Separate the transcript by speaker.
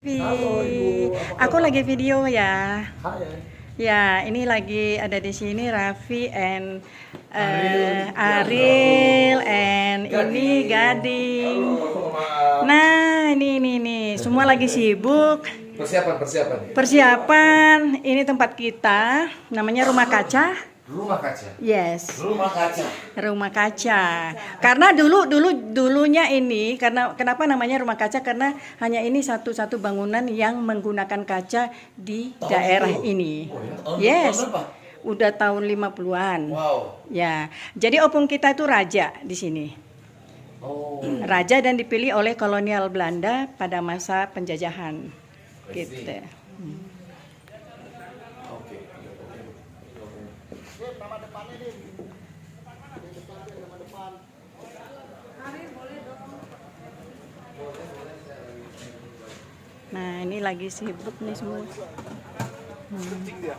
Speaker 1: Halo Ibu, apa
Speaker 2: Aku
Speaker 1: kabar?
Speaker 2: lagi video ya.
Speaker 1: Hai,
Speaker 2: Ya, ini lagi ada di sini Raffi and
Speaker 1: Ariel,
Speaker 2: Ariel
Speaker 1: halo,
Speaker 2: and ini
Speaker 1: Gading,
Speaker 2: Gading.
Speaker 1: halo, maaf.
Speaker 2: Nah, ini semua lagi sibuk.
Speaker 1: Persiapan ya.
Speaker 2: Persiapan, ini tempat kita, namanya Rumah Kaca.
Speaker 1: Rumah kaca.
Speaker 2: Yes,
Speaker 1: Rumah kaca.
Speaker 2: Rumah Kaca. Karena dulunya ini, karena kenapa namanya Rumah Kaca? Karena hanya ini satu-satu bangunan yang menggunakan kaca di
Speaker 1: Tahun
Speaker 2: daerah
Speaker 1: itu?
Speaker 2: ini.
Speaker 1: Oh ya, tahun
Speaker 2: Yes.
Speaker 1: berapa?
Speaker 2: Udah tahun 50-an.
Speaker 1: Wow.
Speaker 2: Ya. Jadi opung kita itu raja di sini.
Speaker 1: Oh.
Speaker 2: Raja dan dipilih oleh kolonial Belanda pada masa penjajahan.
Speaker 1: I see.
Speaker 2: Gitu.
Speaker 1: Oke.
Speaker 2: Nah, ini lagi sibuk nih semua.
Speaker 1: Penting dia.